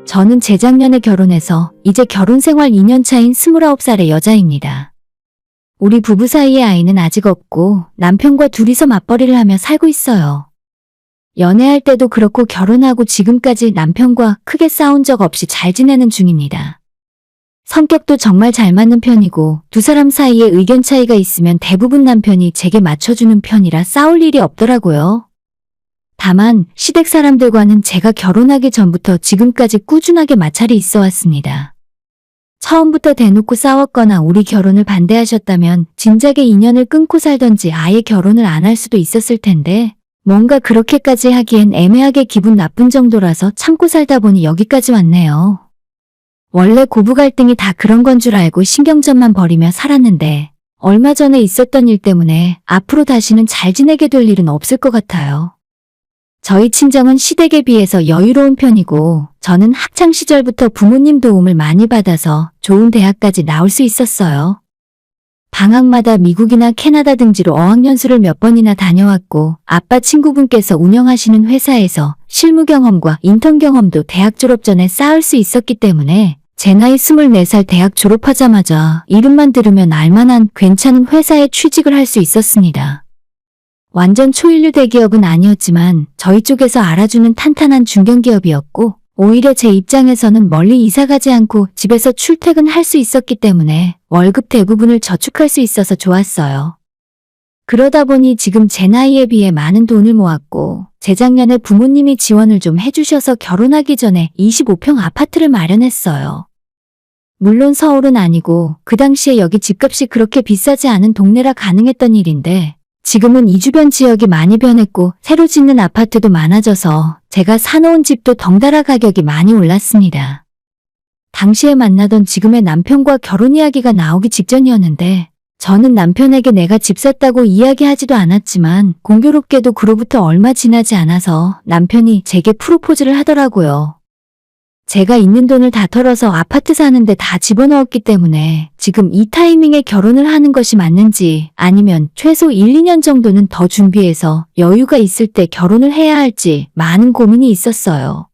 저는 재작년에 결혼해서 이제 결혼 생활 2년 차인 29살의 여자입니다. 우리 부부 사이에 아이는 아직 없고 남편과 둘이서 맞벌이를 하며 살고 있어요. 연애할 때도 그렇고 결혼하고 지금까지 남편과 크게 싸운 적 없이 잘 지내는 중입니다. 성격도 정말 잘 맞는 편이고 두 사람 사이에 의견 차이가 있으면 대부분 남편이 제게 맞춰주는 편이라 싸울 일이 없더라고요. 다만 시댁 사람들과는 제가 결혼하기 전부터 지금까지 꾸준하게 마찰이 있어 왔습니다. 처음부터 대놓고 싸웠거나 우리 결혼을 반대하셨다면 진작에 인연을 끊고 살던지 아예 결혼을 안 할 수도 있었을 텐데 뭔가 그렇게까지 하기엔 애매하게 기분 나쁜 정도라서 참고 살다 보니 여기까지 왔네요. 원래 고부 갈등이 다 그런 건 줄 알고 신경전만 벌이며 살았는데 얼마 전에 있었던 일 때문에 앞으로 다시는 잘 지내게 될 일은 없을 것 같아요. 저희 친정은 시댁에 비해서 여유로운 편이고 저는 학창 시절부터 부모님 도움을 많이 받아서 좋은 대학까지 나올 수 있었어요. 방학마다 미국이나 캐나다 등지로 어학연수를 몇 번이나 다녀왔고 아빠 친구분께서 운영하시는 회사에서 실무 경험과 인턴 경험도 대학 졸업 전에 쌓을 수 있었기 때문에 제 나이 24살 대학 졸업하자마자 이름만 들으면 알만한 괜찮은 회사에 취직을 할 수 있었습니다. 완전 초일류 대기업은 아니었지만 저희 쪽에서 알아주는 탄탄한 중견기업이었고 오히려 제 입장에서는 멀리 이사가지 않고 집에서 출퇴근할 수 있었기 때문에 월급 대부분을 저축할 수 있어서 좋았어요. 그러다 보니 지금 제 나이에 비해 많은 돈을 모았고 재작년에 부모님이 지원을 좀 해주셔서 결혼하기 전에 25평 아파트를 마련했어요. 물론 서울은 아니고 그 당시에 여기 집값이 그렇게 비싸지 않은 동네라 가능했던 일인데 지금은 이 주변 지역이 많이 변했고 새로 짓는 아파트도 많아져서 제가 사놓은 집도 덩달아 가격이 많이 올랐습니다. 당시에 만나던 지금의 남편과 결혼 이야기가 나오기 직전이었는데 저는 남편에게 내가 집 샀다고 이야기하지도 않았지만 공교롭게도 그로부터 얼마 지나지 않아서 남편이 제게 프로포즈를 하더라고요. 제가 있는 돈을 다 털어서 아파트 사는데 다 집어넣었기 때문에 지금 이 타이밍에 결혼을 하는 것이 맞는지 아니면 최소 1, 2년 정도는 더 준비해서 여유가 있을 때 결혼을 해야 할지 많은 고민이 있었어요.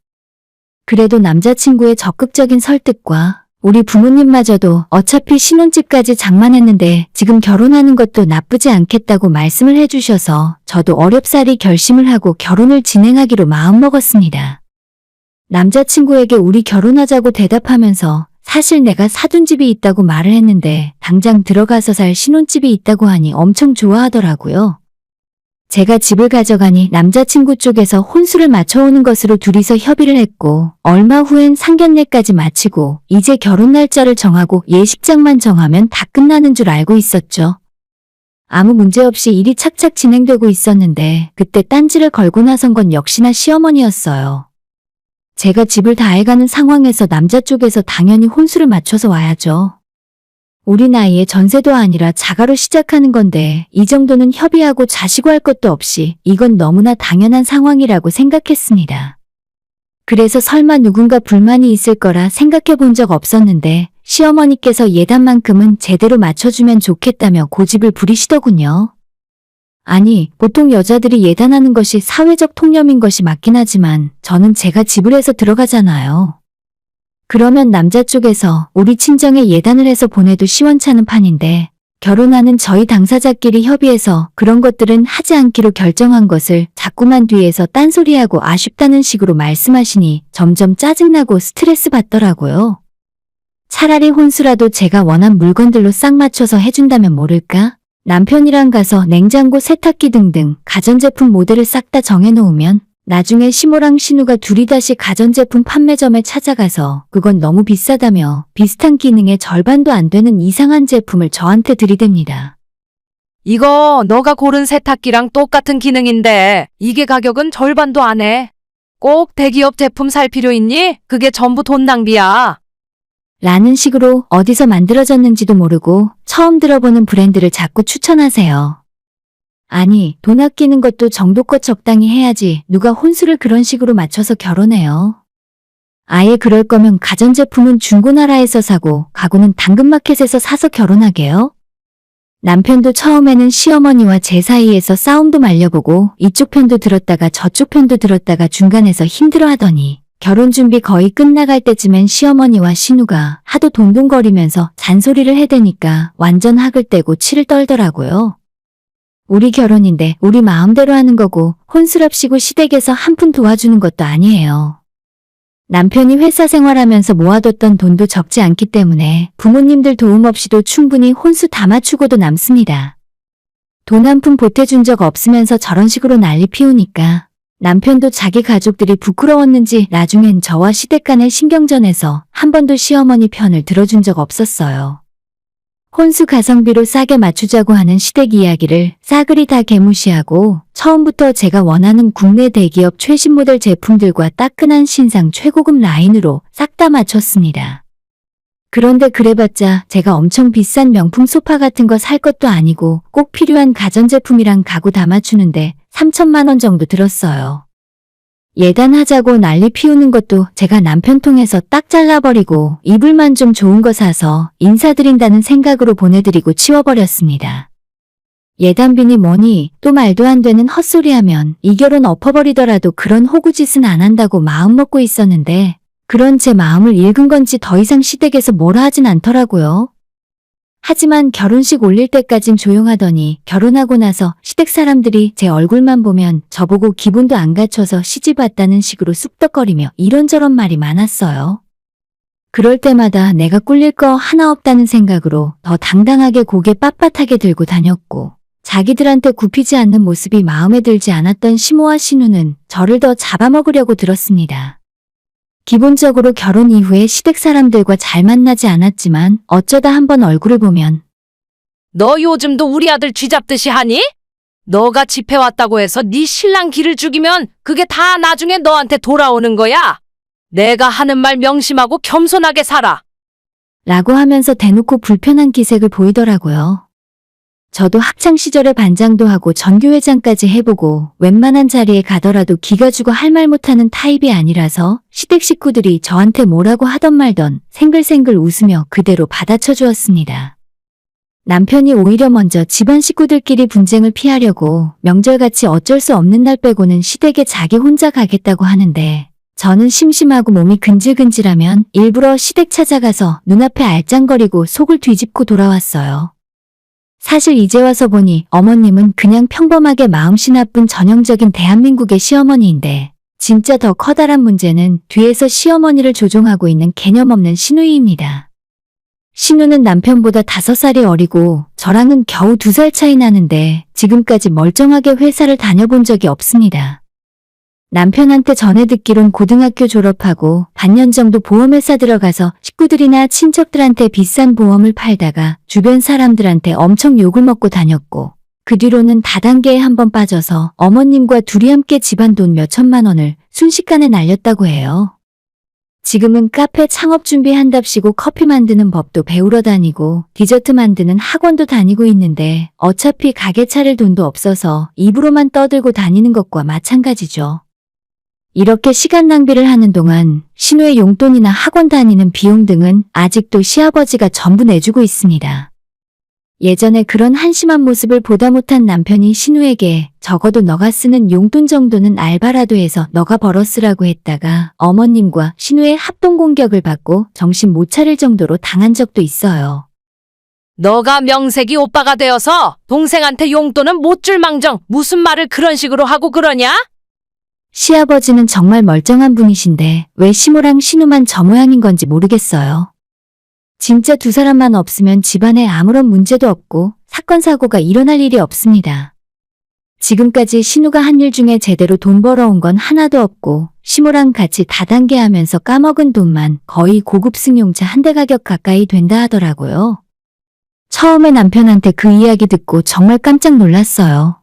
그래도 남자친구의 적극적인 설득과 우리 부모님마저도 어차피 신혼집까지 장만했는데 지금 결혼하는 것도 나쁘지 않겠다고 말씀을 해주셔서 저도 어렵사리 결심을 하고 결혼을 진행하기로 마음먹었습니다. 남자친구에게 우리 결혼하자고 대답하면서 사실 내가 사둔 집이 있다고 말을 했는데 당장 들어가서 살 신혼집이 있다고 하니 엄청 좋아하더라고요. 제가 집을 가져가니 남자친구 쪽에서 혼수를 맞춰오는 것으로 둘이서 협의를 했고 얼마 후엔 상견례까지 마치고 이제 결혼 날짜를 정하고 예식장만 정하면 다 끝나는 줄 알고 있었죠. 아무 문제 없이 일이 착착 진행되고 있었는데 그때 딴지를 걸고 나선 건 역시나 시어머니였어요. 제가 집을 다 해가는 상황에서 남자 쪽에서 당연히 혼수를 맞춰서 와야죠. 우리 나이에 전세도 아니라 자가로 시작하는 건데 이 정도는 협의하고 자시고 할 것도 없이 이건 너무나 당연한 상황이라고 생각했습니다. 그래서 설마 누군가 불만이 있을 거라 생각해 본 적 없었는데 시어머니께서 예단만큼은 제대로 맞춰주면 좋겠다며 고집을 부리시더군요. 아니, 보통 여자들이 예단하는 것이 사회적 통념인 것이 맞긴 하지만 저는 제가 집을 해서 들어가잖아요. 그러면 남자 쪽에서 우리 친정에 예단을 해서 보내도 시원찮은 판인데 결혼하는 저희 당사자끼리 협의해서 그런 것들은 하지 않기로 결정한 것을 자꾸만 뒤에서 딴소리하고 아쉽다는 식으로 말씀하시니 점점 짜증나고 스트레스 받더라고요. 차라리 혼수라도 제가 원한 물건들로 싹 맞춰서 해준다면 모를까? 남편이랑 가서 냉장고, 세탁기 등등 가전제품 모델을 싹 다 정해놓으면 나중에 시모랑 신우가 둘이 다시 가전제품 판매점에 찾아가서 그건 너무 비싸다며 비슷한 기능의 절반도 안 되는 이상한 제품을 저한테 들이댑니다. 이거 너가 고른 세탁기랑 똑같은 기능인데 이게 가격은 절반도 안 해. 꼭 대기업 제품 살 필요 있니? 그게 전부 돈 낭비야. 라는 식으로 어디서 만들어졌는지도 모르고 처음 들어보는 브랜드를 자꾸 추천하세요. 아니, 돈 아끼는 것도 정도껏 적당히 해야지 누가 혼수를 그런 식으로 맞춰서 결혼해요. 아예 그럴 거면 가전제품은 중고나라에서 사고 가구는 당근마켓에서 사서 결혼하게요? 남편도 처음에는 시어머니와 제 사이에서 싸움도 말려보고 이쪽 편도 들었다가 저쪽 편도 들었다가 중간에서 힘들어하더니 결혼 준비 거의 끝나갈 때쯤엔 시어머니와 신우가 하도 동동거리면서 잔소리를 해대니까 완전 학을 떼고 치를 떨더라고요. 우리 결혼인데 우리 마음대로 하는 거고 혼수랍시고 시댁에서 한 푼 도와주는 것도 아니에요. 남편이 회사 생활하면서 모아뒀던 돈도 적지 않기 때문에 부모님들 도움 없이도 충분히 혼수 다 맞추고도 남습니다. 돈 한 푼 보태준 적 없으면서 저런 식으로 난리 피우니까 남편도 자기 가족들이 부끄러웠는지 나중엔 저와 시댁 간의 신경전에서 한 번도 시어머니 편을 들어준 적 없었어요. 혼수 가성비로 싸게 맞추자고 하는 시댁 이야기를 싸그리 다 개무시하고 처음부터 제가 원하는 국내 대기업 최신 모델 제품들과 따끈한 신상 최고급 라인으로 싹 다 맞췄습니다. 그런데 그래봤자 제가 엄청 비싼 명품 소파 같은 거 살 것도 아니고 꼭 필요한 가전제품이랑 가구 다 맞추는데 3천만 원 정도 들었어요. 예단하자고 난리 피우는 것도 제가 남편 통해서 딱 잘라버리고 이불만 좀 좋은 거 사서 인사드린다는 생각으로 보내드리고 치워버렸습니다. 예단비니 뭐니 또 말도 안 되는 헛소리하면 이 결혼 엎어버리더라도 그런 호구짓은 안 한다고 마음먹고 있었는데 그런 제 마음을 읽은 건지 더 이상 시댁에서 뭐라 하진 않더라고요. 하지만 결혼식 올릴 때까진 조용하더니 결혼하고 나서 시댁 사람들이 제 얼굴만 보면 저보고 기분도 안 갖춰서 시집 왔다는 식으로 쑥덕거리며 이런저런 말이 많았어요. 그럴 때마다 내가 꿀릴 거 하나 없다는 생각으로 더 당당하게 고개 빳빳하게 들고 다녔고 자기들한테 굽히지 않는 모습이 마음에 들지 않았던 시모와 신우는 저를 더 잡아먹으려고 들었습니다. 기본적으로 결혼 이후에 시댁 사람들과 잘 만나지 않았지만 어쩌다 한번 얼굴을 보면 너 요즘도 우리 아들 쥐잡듯이 하니? 너가 집해왔다고 해서 네 신랑 기를 죽이면 그게 다 나중에 너한테 돌아오는 거야. 내가 하는 말 명심하고 겸손하게 살아. 라고 하면서 대놓고 불편한 기색을 보이더라고요. 저도 학창시절에 반장도 하고 전교회장까지 해보고 웬만한 자리에 가더라도 기가 죽어 할 말 못하는 타입이 아니라서 시댁 식구들이 저한테 뭐라고 하던 말던 생글생글 웃으며 그대로 받아쳐 주었습니다. 남편이 오히려 먼저 집안 식구들끼리 분쟁을 피하려고 명절같이 어쩔 수 없는 날 빼고는 시댁에 자기 혼자 가겠다고 하는데 저는 심심하고 몸이 근질근질하면 일부러 시댁 찾아가서 눈앞에 알짱거리고 속을 뒤집고 돌아왔어요. 사실 이제 와서 보니 어머님은 그냥 평범하게 마음씨 나쁜 전형적인 대한민국의 시어머니인데 진짜 더 커다란 문제는 뒤에서 시어머니를 조종하고 있는 개념 없는 시누이입니다. 신우는 남편보다 5살이 어리고 저랑은 겨우 2살 차이 나는데 지금까지 멀쩡하게 회사를 다녀본 적이 없습니다. 남편한테 전해 듣기론 고등학교 졸업하고 반년 정도 보험회사 들어가서 식구들이나 친척들한테 비싼 보험을 팔다가 주변 사람들한테 엄청 욕을 먹고 다녔고 그 뒤로는 다단계에 한번 빠져서 어머님과 둘이 함께 집안 돈 몇천만 원을 순식간에 날렸다고 해요. 지금은 카페 창업 준비한답시고 커피 만드는 법도 배우러 다니고 디저트 만드는 학원도 다니고 있는데 어차피 가게 차릴 돈도 없어서 입으로만 떠들고 다니는 것과 마찬가지죠. 이렇게 시간 낭비를 하는 동안 신우의 용돈이나 학원 다니는 비용 등은 아직도 시아버지가 전부 내주고 있습니다. 예전에 그런 한심한 모습을 보다 못한 남편이 신우에게 적어도 너가 쓰는 용돈 정도는 알바라도 해서 너가 벌어 쓰라고 했다가 어머님과 신우의 합동 공격을 받고 정신 못 차릴 정도로 당한 적도 있어요. 너가 명색이 오빠가 되어서 동생한테 용돈은 못 줄 망정 무슨 말을 그런 식으로 하고 그러냐? 시아버지는 정말 멀쩡한 분이신데 왜 시모랑 신우만 저 모양인 건지 모르겠어요. 진짜 두 사람만 없으면 집안에 아무런 문제도 없고 사건 사고가 일어날 일이 없습니다. 지금까지 신우가 한 일 중에 제대로 돈 벌어온 건 하나도 없고 시모랑 같이 다단계 하면서 까먹은 돈만 거의 고급 승용차 한 대 가격 가까이 된다 하더라고요. 처음에 남편한테 그 이야기 듣고 정말 깜짝 놀랐어요.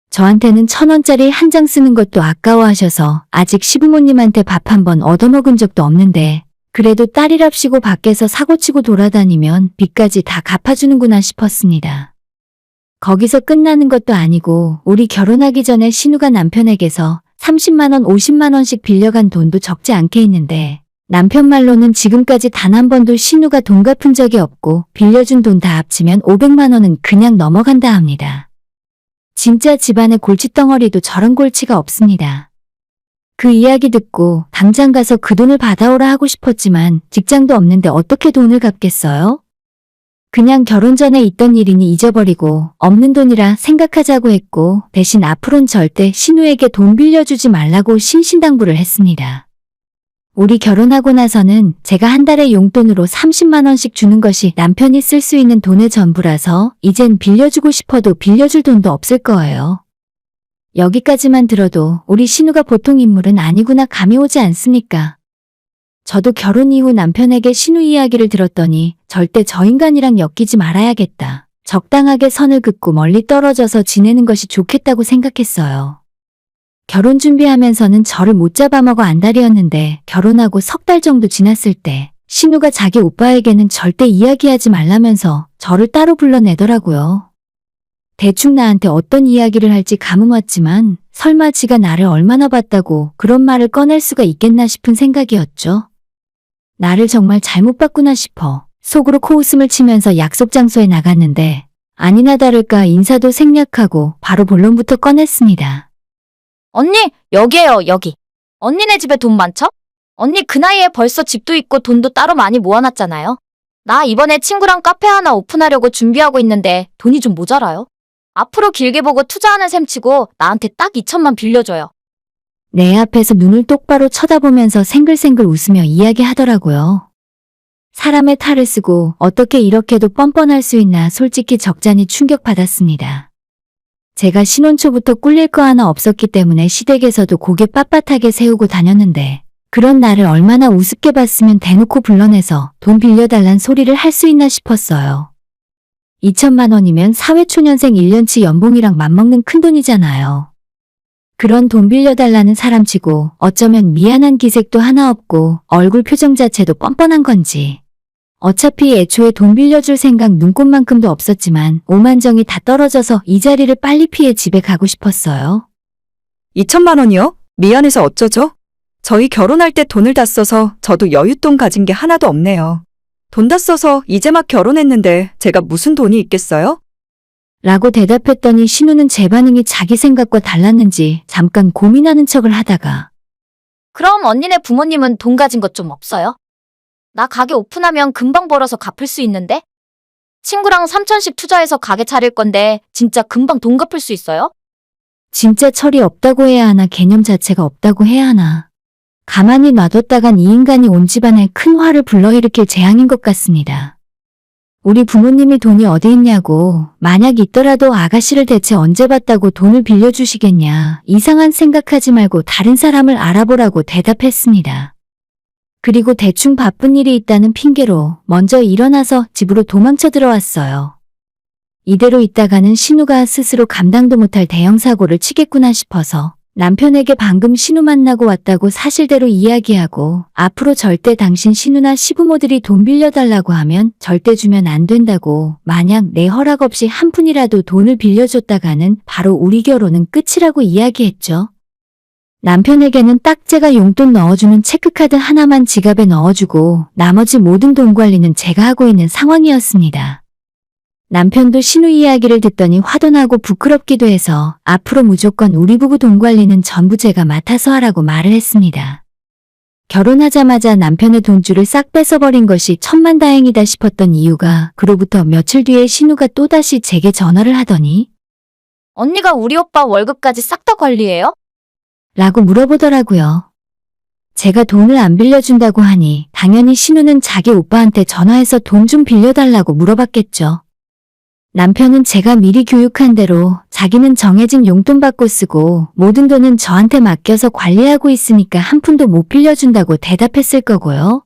저한테는 1,000원짜리 한 장 쓰는 것도 아까워하셔서 아직 시부모님한테 밥 한 번 얻어먹은 적도 없는데 그래도 딸이랍시고 밖에서 사고치고 돌아다니면 빚까지 다 갚아주는구나 싶었습니다. 거기서 끝나는 것도 아니고 우리 결혼하기 전에 신우가 남편에게서 30만 원, 50만 원씩 빌려간 돈도 적지 않게 있는데 남편 말로는 지금까지 단 한 번도 신우가 돈 갚은 적이 없고 빌려준 돈 다 합치면 500만 원은 그냥 넘어간다 합니다. 진짜 집안의 골칫덩어리도 저런 골치가 없습니다. 그 이야기 듣고 당장 가서 그 돈을 받아오라 하고 싶었지만 직장도 없는데 어떻게 돈을 갚겠어요? 그냥 결혼 전에 있던 일이니 잊어버리고 없는 돈이라 생각하자고 했고 대신 앞으론 절대 신우에게 돈 빌려주지 말라고 신신당부를 했습니다. 우리 결혼하고 나서는 제가 한 달에 용돈으로 30만 원씩 주는 것이 남편이 쓸 수 있는 돈의 전부라서 이젠 빌려주고 싶어도 빌려줄 돈도 없을 거예요. 여기까지만 들어도 우리 신우가 보통 인물은 아니구나 감이 오지 않습니까? 저도 결혼 이후 남편에게 신우 이야기를 들었더니 절대 저 인간이랑 엮이지 말아야겠다. 적당하게 선을 긋고 멀리 떨어져서 지내는 것이 좋겠다고 생각했어요. 결혼 준비하면서는 저를 못 잡아먹어 안달이었는데 결혼하고 석 달 정도 지났을 때 신우가 자기 오빠에게는 절대 이야기하지 말라면서 저를 따로 불러내더라고요. 대충 나한테 어떤 이야기를 할지 감은 왔지만 설마 지가 나를 얼마나 봤다고 그런 말을 꺼낼 수가 있겠나 싶은 생각이었죠. 나를 정말 잘못 봤구나 싶어 속으로 코웃음을 치면서 약속 장소에 나갔는데 아니나 다를까 인사도 생략하고 바로 본론부터 꺼냈습니다. 언니, 여기에요, 여기. 언니네 집에 돈 많죠? 언니 그 나이에 벌써 집도 있고 돈도 따로 많이 모아놨잖아요. 나 이번에 친구랑 카페 하나 오픈하려고 준비하고 있는데 돈이 좀 모자라요. 앞으로 길게 보고 투자하는 셈 치고 나한테 딱 2천만 빌려줘요. 내 앞에서 눈을 똑바로 쳐다보면서 생글생글 웃으며 이야기하더라고요. 사람의 탈을 쓰고 어떻게 이렇게도 뻔뻔할 수 있나 솔직히 적잖이 충격받았습니다. 제가 신혼 초부터 꿀릴 거 하나 없었기 때문에 시댁에서도 고개 빳빳하게 세우고 다녔는데 그런 나를 얼마나 우습게 봤으면 대놓고 불러내서 돈 빌려달란 소리를 할 수 있나 싶었어요. 2천만 원이면 사회초년생 1년치 연봉이랑 맞먹는 큰돈이잖아요. 그런 돈 빌려달라는 사람치고 어쩌면 미안한 기색도 하나 없고 얼굴 표정 자체도 뻔뻔한 건지. 어차피 애초에 돈 빌려줄 생각 눈꼽만큼도 없었지만 오만정이 다 떨어져서 이 자리를 빨리 피해 집에 가고 싶었어요. 2천만 원이요? 미안해서 어쩌죠? 저희 결혼할 때 돈을 다 써서 저도 여윳돈 가진 게 하나도 없네요. 돈 다 써서 이제 막 결혼했는데 제가 무슨 돈이 있겠어요? 라고 대답했더니 신우는 제 반응이 자기 생각과 달랐는지 잠깐 고민하는 척을 하다가 그럼 언니네 부모님은 돈 가진 것 좀 없어요? 나 가게 오픈하면 금방 벌어서 갚을 수 있는데? 친구랑 3천씩 투자해서 가게 차릴 건데 진짜 금방 돈 갚을 수 있어요? 진짜 철이 없다고 해야 하나 개념 자체가 없다고 해야 하나. 가만히 놔뒀다간 이 인간이 온 집안에 큰 화를 불러일으킬 재앙인 것 같습니다. 우리 부모님이 돈이 어디 있냐고, 만약 있더라도 아가씨를 대체 언제 봤다고 돈을 빌려주시겠냐, 이상한 생각하지 말고 다른 사람을 알아보라고 대답했습니다. 그리고 대충 바쁜 일이 있다는 핑계로 먼저 일어나서 집으로 도망쳐 들어왔어요. 이대로 있다가는 신우가 스스로 감당도 못할 대형 사고를 치겠구나 싶어서 남편에게 방금 신우 만나고 왔다고 사실대로 이야기하고 앞으로 절대 당신 신우나 시부모들이 돈 빌려달라고 하면 절대 주면 안 된다고, 만약 내 허락 없이 한 푼이라도 돈을 빌려줬다가는 바로 우리 결혼은 끝이라고 이야기했죠. 남편에게는 딱 제가 용돈 넣어주는 체크카드 하나만 지갑에 넣어주고 나머지 모든 돈 관리는 제가 하고 있는 상황이었습니다. 남편도 신우 이야기를 듣더니 화도 나고 부끄럽기도 해서 앞으로 무조건 우리 부부 돈 관리는 전부 제가 맡아서 하라고 말을 했습니다. 결혼하자마자 남편의 돈줄을 싹 뺏어버린 것이 천만다행이다 싶었던 이유가 그로부터 며칠 뒤에 신우가 또다시 제게 전화를 하더니 언니가 우리 오빠 월급까지 싹 다 관리해요? 라고 물어보더라고요. 제가 돈을 안 빌려준다고 하니 당연히 신우는 자기 오빠한테 전화해서 돈 좀 빌려달라고 물어봤겠죠. 남편은 제가 미리 교육한 대로 자기는 정해진 용돈 받고 쓰고 모든 돈은 저한테 맡겨서 관리하고 있으니까 한 푼도 못 빌려준다고 대답했을 거고요.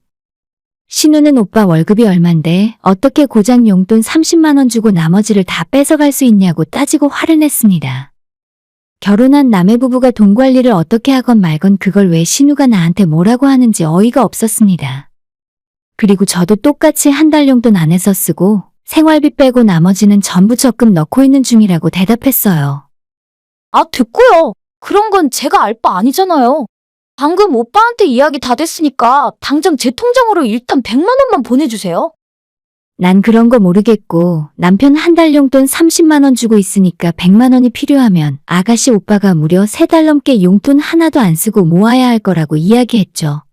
신우는 오빠 월급이 얼만데 어떻게 고작 용돈 30만 원 주고 나머지를 다 뺏어갈 수 있냐고 따지고 화를 냈습니다. 결혼한 남의 부부가 돈 관리를 어떻게 하건 말건 그걸 왜 신우가 나한테 뭐라고 하는지 어이가 없었습니다. 그리고 저도 똑같이 한 달 용돈 안에서 쓰고 생활비 빼고 나머지는 전부 적금 넣고 있는 중이라고 대답했어요. 아, 됐고요. 그런 건 제가 알 바 아니잖아요. 방금 오빠한테 이야기 다 됐으니까 당장 제 통장으로 일단 100만 원만 보내주세요. 난 그런 거 모르겠고 남편 한 달 용돈 30만 원 주고 있으니까 100만 원이 필요하면 아가씨 오빠가 무려 3달 넘게 용돈 하나도 안 쓰고 모아야 할 거라고 이야기했죠.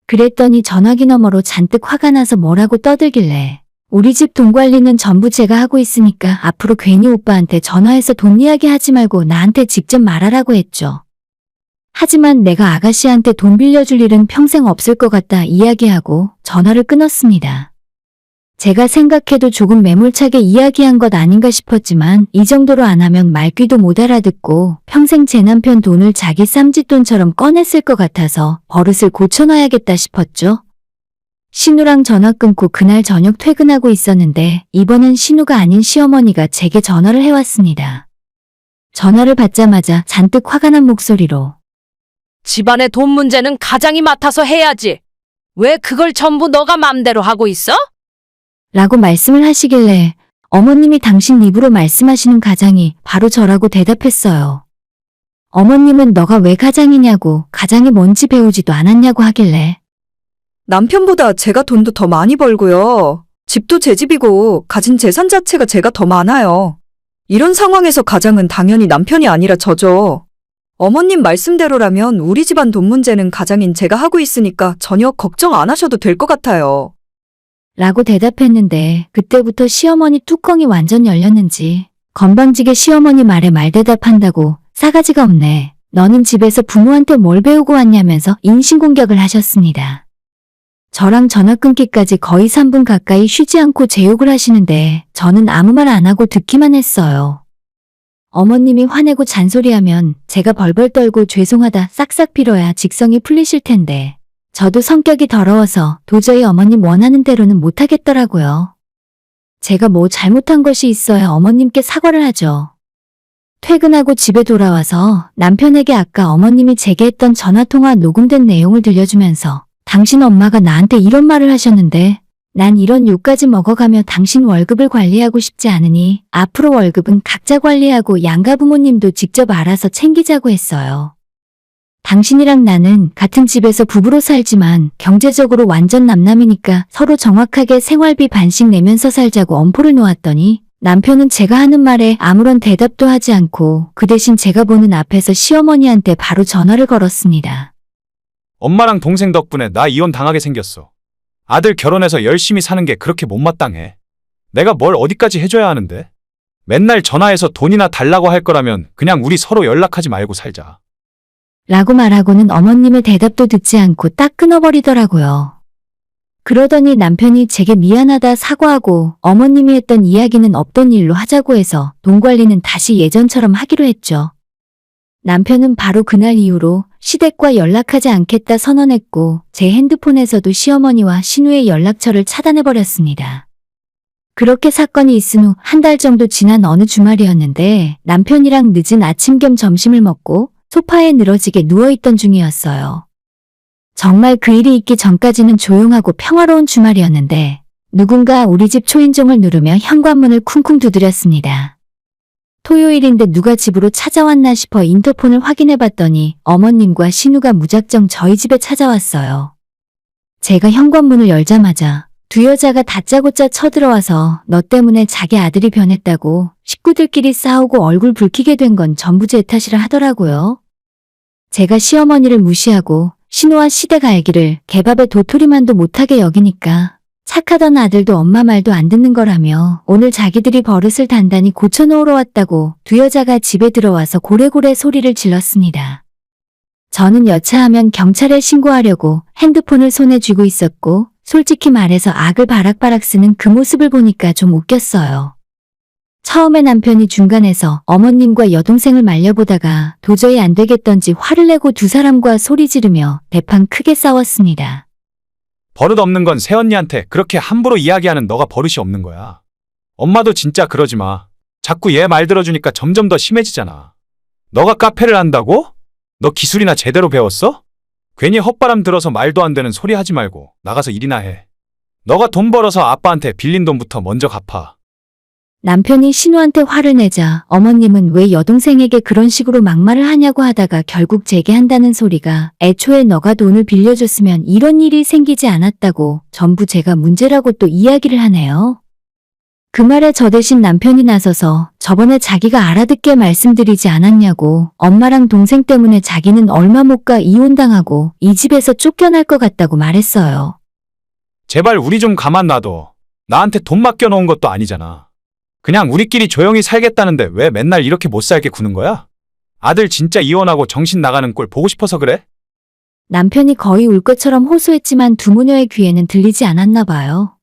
그랬더니 전화기 너머로 잔뜩 화가 나서 뭐라고 떠들길래 우리 집 돈 관리는 전부 제가 하고 있으니까 앞으로 괜히 오빠한테 전화해서 돈 이야기 하지 말고 나한테 직접 말하라고 했죠. 하지만 내가 아가씨한테 돈 빌려줄 일은 평생 없을 것 같다 이야기하고 전화를 끊었습니다. 제가 생각해도 조금 매몰차게 이야기한 것 아닌가 싶었지만 이 정도로 안 하면 말귀도 못 알아듣고 평생 제 남편 돈을 자기 쌈짓돈처럼 꺼냈을 것 같아서 버릇을 고쳐놔야겠다 싶었죠. 신우랑 전화 끊고 그날 저녁 퇴근하고 있었는데 이번엔 신우가 아닌 시어머니가 제게 전화를 해왔습니다. 전화를 받자마자 잔뜩 화가 난 목소리로 집안의 돈 문제는 가장이 맡아서 해야지. 왜 그걸 전부 너가 맘대로 하고 있어? 라고 말씀을 하시길래 어머님이 당신 입으로 말씀하시는 가장이 바로 저라고 대답했어요. 어머님은 너가 왜 가장이냐고 가장이 뭔지 배우지도 않았냐고 하길래 남편보다 제가 돈도 더 많이 벌고요. 집도 제 집이고 가진 재산 자체가 제가 더 많아요. 이런 상황에서 가장은 당연히 남편이 아니라 저죠. 어머님 말씀대로라면 우리 집안 돈 문제는 가장인 제가 하고 있으니까 전혀 걱정 안 하셔도 될 것 같아요. 라고 대답했는데 그때부터 시어머니 뚜껑이 완전 열렸는지 건방지게 시어머니 말에 말대답한다고 싸가지가 없네. 너는 집에서 부모한테 뭘 배우고 왔냐면서 인신공격을 하셨습니다. 저랑 전화 끊기까지 거의 3분 가까이 쉬지 않고 제 욕을 하시는데 저는 아무 말 안 하고 듣기만 했어요. 어머님이 화내고 잔소리하면 제가 벌벌 떨고 죄송하다 싹싹 빌어야 직성이 풀리실 텐데 저도 성격이 더러워서 도저히 어머님 원하는 대로는 못하겠더라고요. 제가 뭐 잘못한 것이 있어야 어머님께 사과를 하죠. 퇴근하고 집에 돌아와서 남편에게 아까 어머님이 제게 했던 전화통화 녹음된 내용을 들려주면서 당신 엄마가 나한테 이런 말을 하셨는데 난 이런 욕까지 먹어가며 당신 월급을 관리하고 싶지 않으니 앞으로 월급은 각자 관리하고 양가 부모님도 직접 알아서 챙기자고 했어요. 당신이랑 나는 같은 집에서 부부로 살지만 경제적으로 완전 남남이니까 서로 정확하게 생활비 반씩 내면서 살자고 엄포를 놓았더니 남편은 제가 하는 말에 아무런 대답도 하지 않고 그 대신 제가 보는 앞에서 시어머니한테 바로 전화를 걸었습니다. 엄마랑 동생 덕분에 나 이혼 당하게 생겼어. 아들 결혼해서 열심히 사는 게 그렇게 못마땅해. 내가 뭘 어디까지 해줘야 하는데? 맨날 전화해서 돈이나 달라고 할 거라면 그냥 우리 서로 연락하지 말고 살자. 라고 말하고는 어머님의 대답도 듣지 않고 딱 끊어버리더라고요. 그러더니 남편이 제게 미안하다 사과하고 어머님이 했던 이야기는 없던 일로 하자고 해서 돈 관리는 다시 예전처럼 하기로 했죠. 남편은 바로 그날 이후로 시댁과 연락하지 않겠다 선언했고 제 핸드폰에서도 시어머니와 신우의 연락처를 차단해버렸습니다. 그렇게 사건이 있은 후 한 달 정도 지난 어느 주말이었는데 남편이랑 늦은 아침 겸 점심을 먹고 소파에 늘어지게 누워있던 중이었어요. 정말 그 일이 있기 전까지는 조용하고 평화로운 주말이었는데 누군가 우리 집 초인종을 누르며 현관문을 쿵쿵 두드렸습니다. 토요일인데 누가 집으로 찾아왔나 싶어 인터폰을 확인해봤더니 어머님과 신우가 무작정 저희 집에 찾아왔어요. 제가 현관문을 열자마자 두 여자가 다짜고짜 쳐들어와서 너 때문에 자기 아들이 변했다고 식구들끼리 싸우고 얼굴 붉히게 된 건 전부 제 탓이라 하더라고요. 제가 시어머니를 무시하고 신우와 시댁 알기를 개밥에 도토리만도 못하게 여기니까 착하던 아들도 엄마 말도 안 듣는 거라며 오늘 자기들이 버릇을 단단히 고쳐놓으러 왔다고 두 여자가 집에 들어와서 고래고래 소리를 질렀습니다. 저는 여차하면 경찰에 신고하려고 핸드폰을 손에 쥐고 있었고 솔직히 말해서 악을 바락바락 쓰는 그 모습을 보니까 좀 웃겼어요. 처음에 남편이 중간에서 어머님과 여동생을 말려보다가 도저히 안 되겠던지 화를 내고 두 사람과 소리 지르며 대판 크게 싸웠습니다. 버릇 없는 건 새언니한테 그렇게 함부로 이야기하는 너가 버릇이 없는 거야. 엄마도 진짜 그러지 마. 자꾸 얘 말 들어주니까 점점 더 심해지잖아. 너가 카페를 한다고? 너 기술이나 제대로 배웠어? 괜히 헛바람 들어서 말도 안 되는 소리 하지 말고 나가서 일이나 해. 너가 돈 벌어서 아빠한테 빌린 돈부터 먼저 갚아. 남편이 신우한테 화를 내자 어머님은 왜 여동생에게 그런 식으로 막말을 하냐고 하다가 결국 제게 한다는 소리가 애초에 너가 돈을 빌려줬으면 이런 일이 생기지 않았다고 전부 제가 문제라고 또 이야기를 하네요. 그 말에 저 대신 남편이 나서서 저번에 자기가 알아듣게 말씀드리지 않았냐고 엄마랑 동생 때문에 자기는 얼마 못 가 이혼당하고 이 집에서 쫓겨날 것 같다고 말했어요. 제발 우리 좀 가만 놔둬. 나한테 돈 맡겨놓은 것도 아니잖아. 그냥 우리끼리 조용히 살겠다는데 왜 맨날 이렇게 못 살게 구는 거야? 아들 진짜 이혼하고 정신 나가는 꼴 보고 싶어서 그래? 남편이 거의 울 것처럼 호소했지만 두 모녀의 귀에는 들리지 않았나 봐요.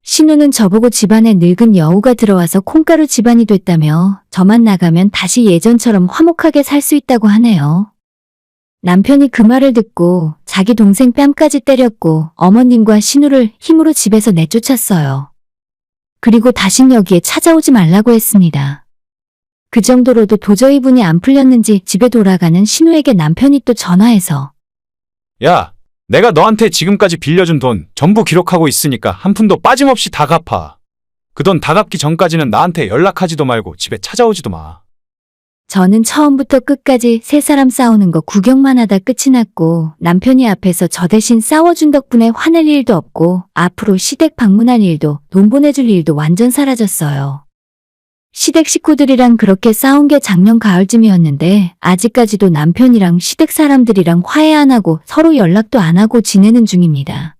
신우는 저보고 집안에 늙은 여우가 들어와서 콩가루 집안이 됐다며 저만 나가면 다시 예전처럼 화목하게 살 수 있다고 하네요. 남편이 그 말을 듣고 자기 동생 뺨까지 때렸고 어머님과 신우를 힘으로 집에서 내쫓았어요. 그리고 다신 여기에 찾아오지 말라고 했습니다. 그 정도로도 도저히 분이 안 풀렸는지 집에 돌아가는 신우에게 남편이 또 전화해서 야, 내가 너한테 지금까지 빌려준 돈 전부 기록하고 있으니까 한 푼도 빠짐없이 다 갚아. 그 돈 다 갚기 전까지는 나한테 연락하지도 말고 집에 찾아오지도 마. 저는 처음부터 끝까지 세 사람 싸우는 거 구경만 하다 끝이 났고 남편이 앞에서 저 대신 싸워준 덕분에 화낼 일도 없고 앞으로 시댁 방문할 일도 돈 보내줄 일도 완전 사라졌어요. 시댁 식구들이랑 그렇게 싸운 게 작년 가을쯤이었는데 아직까지도 남편이랑 시댁 사람들이랑 화해 안 하고 서로 연락도 안 하고 지내는 중입니다.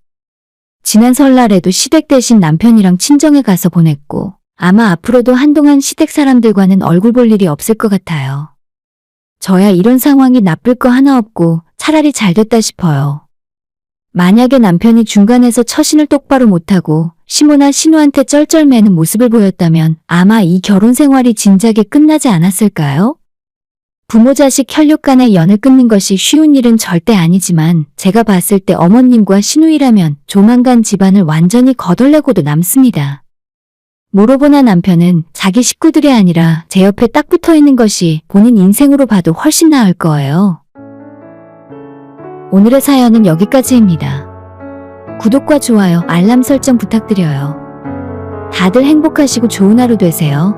지난 설날에도 시댁 대신 남편이랑 친정에 가서 보냈고 아마 앞으로도 한동안 시댁 사람들과는 얼굴 볼 일이 없을 것 같아요. 저야 이런 상황이 나쁠 거 하나 없고 차라리 잘 됐다 싶어요. 만약에 남편이 중간에서 처신을 똑바로 못하고 시모나 신우한테 쩔쩔매는 모습을 보였다면 아마 이 결혼 생활이 진작에 끝나지 않았을까요? 부모 자식 혈육 간의 연을 끊는 것이 쉬운 일은 절대 아니지만 제가 봤을 때 어머님과 신우이라면 조만간 집안을 완전히 거덜내고도 남습니다. 모로보나 남편은 자기 식구들이 아니라 제 옆에 딱 붙어 있는 것이 본인 인생으로 봐도 훨씬 나을 거예요. 오늘의 사연은 여기까지입니다. 구독과 좋아요, 알람 설정 부탁드려요. 다들 행복하시고 좋은 하루 되세요.